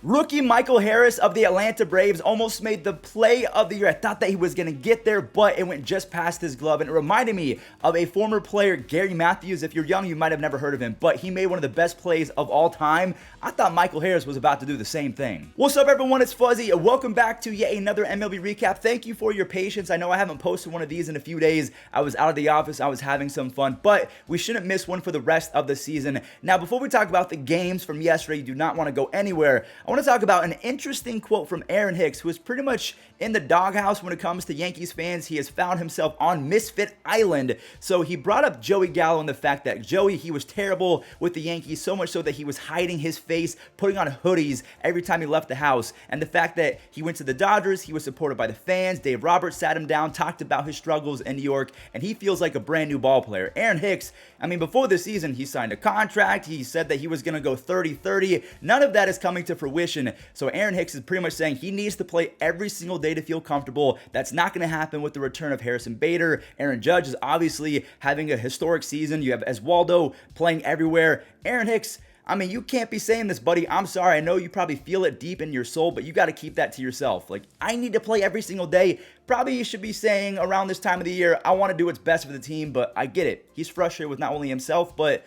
Rookie Michael Harris of the Atlanta Braves almost made the play of the year. I thought that he was going to get there, but it went just past his glove, and it reminded me of a former player, Gary Matthews. If you're young, you might have never heard of him, but he made one of the best plays of all time. I thought Michael Harris was about to do the same thing. What's up, everyone? It's Fuzzy. Welcome back to yet another MLB recap. Thank you for your patience. I know I haven't posted one of these in a few days. I was out of the office. I was having some fun, but we shouldn't miss one for the rest of the season. Now, before we talk about the games from yesterday, you do not want to go anywhere. I want to talk about an interesting quote from Aaron Hicks, who is pretty much in the doghouse when it comes to Yankees fans. He has found himself on Misfit Island. So he brought up Joey Gallo and the fact that Joey, he was terrible with the Yankees, so much so that he was hiding his face, putting on hoodies every time he left the house. And the fact that he went to the Dodgers, he was supported by the fans. Dave Roberts sat him down, talked about his struggles in New York, and he feels like a brand new ball player. Aaron Hicks, I mean, before this season, he signed a contract. He said that he was going to go 30-30. None of that is coming to fruition. So Aaron Hicks is pretty much saying he needs to play every single day to feel comfortable. That's not going to happen with the return of Harrison Bader. Aaron Judge is obviously having a historic season. You have Oswaldo playing everywhere. Aaron Hicks, I mean, you can't be saying this, buddy. I'm sorry. I know you probably feel it deep in your soul, but you got to keep that to yourself. Like, I need to play every single day. Probably you should be saying around this time of the year, I want to do what's best for the team, but I get it. He's frustrated with not only himself, but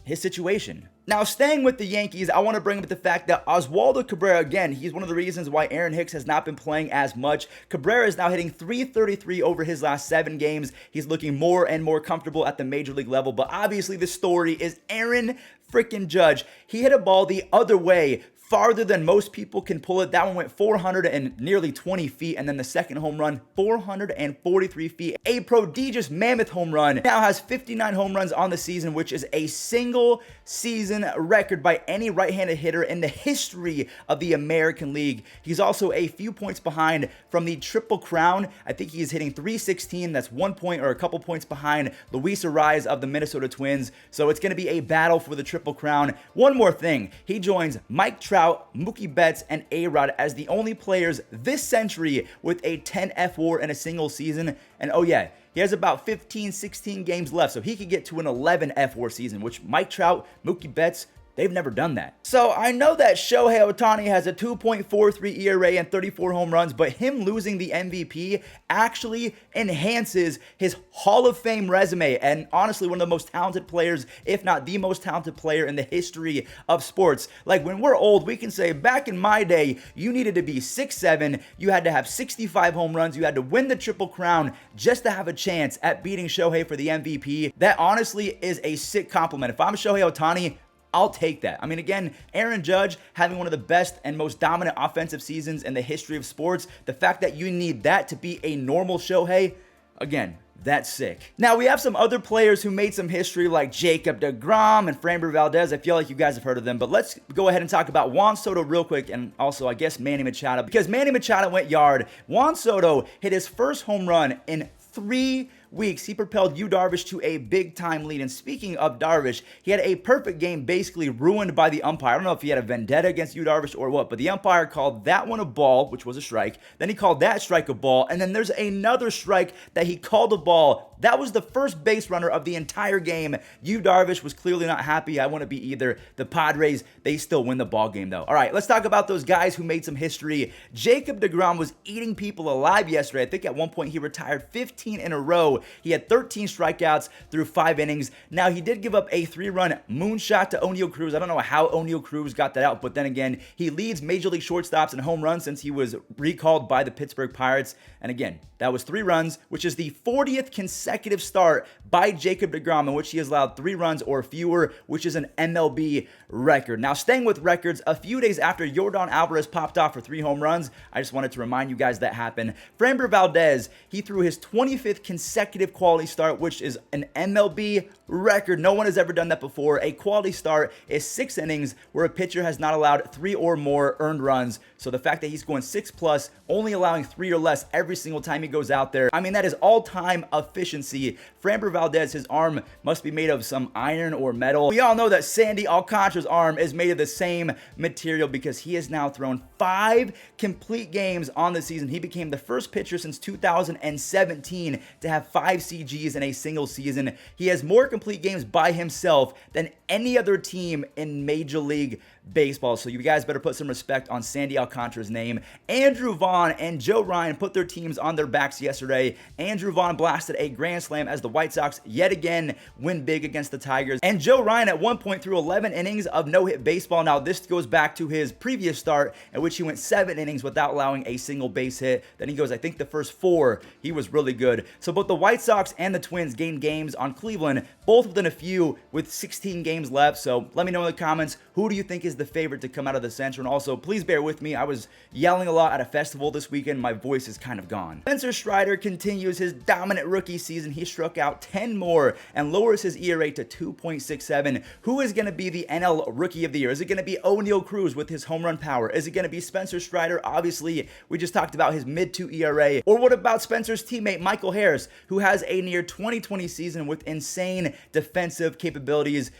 his situation. Now, staying with the Yankees, I want to bring up the fact that Oswaldo Cabrera, again, he's one of the reasons why Aaron Hicks has not been playing as much. Cabrera is now hitting .333 over his last 7 games. He's looking more and more comfortable at the major league level, but obviously the story is Aaron freaking Judge. He hit a ball the other way, farther than most people can pull it. That one went 420 feet, and then the second home run, 443 feet. A prodigious mammoth home run. Now has 59 home runs on the season, which is a single season record by any right-handed hitter in the history of the American League. He's also a few points behind from the Triple Crown. I think he is hitting .316. That's 1 point or a couple points behind Luis Arraez of the Minnesota Twins. So it's going to be a battle for the Triple Crown. One more thing. He joins Mike Trout, Mookie Betts, and A-Rod as the only players this century with a 10 F WAR in a single season. And oh yeah, he has about 15, 16 games left, so he could get to an 11 F WAR season, which Mike Trout, Mookie Betts, they've never done that. So I know that Shohei Ohtani has a 2.43 ERA and 34 home runs, but him losing the MVP actually enhances his Hall of Fame resume, and honestly one of the most talented players, if not the most talented player in the history of sports. Like, when we're old, we can say back in my day, you needed to be 6'7", you had to have 65 home runs, you had to win the Triple Crown just to have a chance at beating Shohei for the MVP. That honestly is a sick compliment. If I'm Shohei Ohtani, I'll take that. I mean, again, Aaron Judge having one of the best and most dominant offensive seasons in the history of sports. The fact that you need that to be a normal Shohei, again, that's sick. Now, we have some other players who made some history like Jacob Degrom and Framber Valdez. I feel like you guys have heard of them, but let's go ahead and talk about Juan Soto real quick, and also, I guess, Manny Machado, because Manny Machado went yard. Juan Soto hit his first home run in 3 weeks. He propelled Yu Darvish to a big-time lead. And speaking of Darvish, he had a perfect game basically ruined by the umpire. I don't know if he had a vendetta against Yu Darvish or what, but the umpire called that one a ball, which was a strike. Then he called that strike a ball, and then there's another strike that he called a ball. That was the first base runner of the entire game. Yu Darvish was clearly not happy. I wouldn't be either. The Padres, they still win the ball game, though. All right, let's talk about those guys who made some history. Jacob Degrom was eating people alive yesterday. I think at one point he retired 15 in a row. He had 13 strikeouts through 5 innings. Now, he did give up a 3-run moonshot to O'Neal Cruz. I don't know how O'Neal Cruz got that out, but then again, he leads Major League shortstops in home runs since he was recalled by the Pittsburgh Pirates. And again, that was 3 runs, which is the 40th consecutive start by Jacob Degrom in which he has allowed 3 runs or fewer, which is an MLB record. Now, staying with records, a few days after Yordan Alvarez popped off for 3 home runs, I just wanted to remind you guys that happened. Framber Valdez, he threw his 25th consecutive quality start, which is an MLB record. No one has ever done that before. A quality start is 6 innings where a pitcher has not allowed 3 or more earned runs. So the fact that he's going 6+, only allowing 3 or less every single time he goes out there, I mean, that is all-time efficiency. Framber Valdez, his arm must be made of some iron or metal. We all know that Sandy Alcantara's arm is made of the same material because he has now thrown 5 complete games on the season. He became the first pitcher since 2017 to have 5 CGs in a single season. He has more complete games by himself than any other team in Major League Baseball. So you guys better put some respect on Sandy Alcantara's name. Andrew Vaughn and Joe Ryan put their teams on their backs yesterday. Andrew Vaughn blasted a grand slam as the White Sox yet again win big against the Tigers. And Joe Ryan at one point threw 11 innings of no-hit baseball. Now this goes back to his previous start in which he went 7 innings without allowing a single base hit. Then he goes, I think the first 4, he was really good. So both the White Sox and the Twins gained games on Cleveland, both within a few with 16 games left. So let me know in the comments, who do you think is the favorite to come out of the Central? And also, please bear with me. I was yelling a lot at a festival this weekend. My voice is kind of gone. Spencer Strider continues his dominant rookie season. He struck out 10 more and lowers his ERA to 2.67. Who is going to be the NL Rookie of the Year? Is it going to be O'Neal Cruz with his home run power? Is it going to be Spencer Strider? Obviously, we just talked about his mid-2 ERA. Or what about Spencer's teammate Michael Harris, who has a near 2020 season with insane defensive capabilities?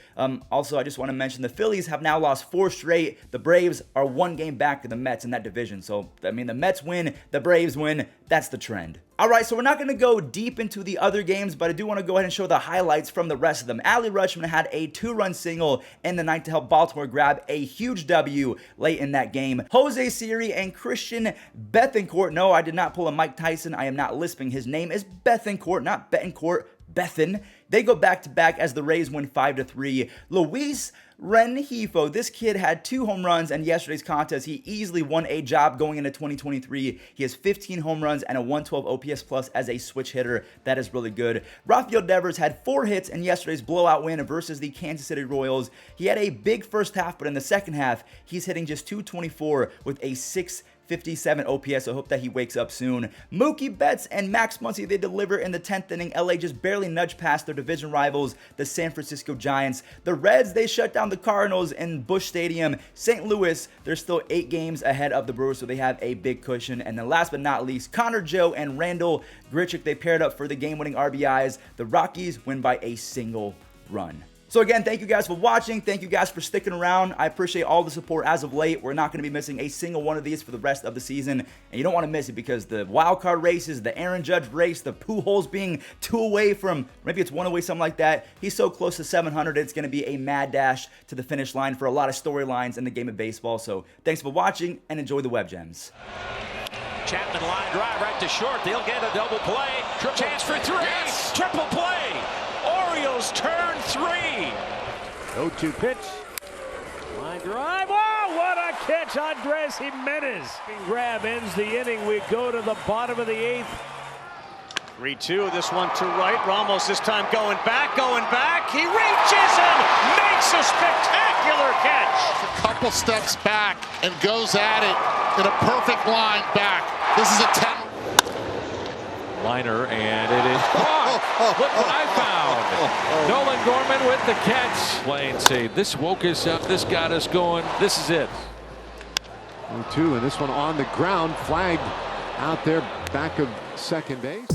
Also, I just want to mention the Phillies have now lost 4 straight. The Braves are 1 game back of the Mets in that division. So, I mean, the Mets win, the Braves win. That's the trend. All right, so we're not going to go deep into the other games, but I do want to go ahead and show the highlights from the rest of them. Adley Rutschman had a 2-run single in the ninth to help Baltimore grab a huge W late in that game. Jose Siri and Christian Bethancourt. No, I did not pull a Mike Tyson. I am not lisping. His name is Bethancourt, not Betancourt. Bethan. They go back-to-back as the Rays win 5-3. Luis Rengifo, this kid had 2 home runs in yesterday's contest. He easily won a job going into 2023. He has 15 home runs and a 112 OPS plus as a switch hitter. That is really good. Rafael Devers had 4 hits in yesterday's blowout win versus the Kansas City Royals. He had a big first half, but in the second half, he's hitting just .224 with a 657 OPS. I hope that he wakes up soon. Mookie Betts and Max Muncy, they deliver in the 10th inning. LA just barely nudged past their division rivals, the San Francisco Giants. The Reds, they shut down the Cardinals in Busch Stadium. St. Louis, they're still 8 games ahead of the Brewers, so they have a big cushion. And then last but not least, Connor Joe and Randall Grichuk, they paired up for the game-winning RBIs. The Rockies win by a single run. So again, thank you guys for watching. Thank you guys for sticking around. I appreciate all the support as of late. We're not going to be missing a single one of these for the rest of the season. And you don't want to miss it because the wild card races, the Aaron Judge race, the Pujols being 2 away from, maybe it's 1 away, something like that. He's so close to 700. It's going to be a mad dash to the finish line for a lot of storylines in the game of baseball. So thanks for watching and enjoy the Web Gems. Chapman line drive right to short. They'll get a double play. Chance for 3. Yes. Triple play. Orioles turn 3. 0-2 pitch. Line drive. Oh, what a catch. Andres Jimenez. Grab ends the inning. We go to the bottom of the 8th. 3-2. This one to right. Ramos this time going back. He reaches and makes a spectacular catch. A couple steps back and goes at it in a perfect line back. This is a 10. Liner, and it is look what I found. Nolan Gorman with the catch. Play and say, this woke us up, this got us going, this is it. 0-2, and this one on the ground, flagged out there back of second base.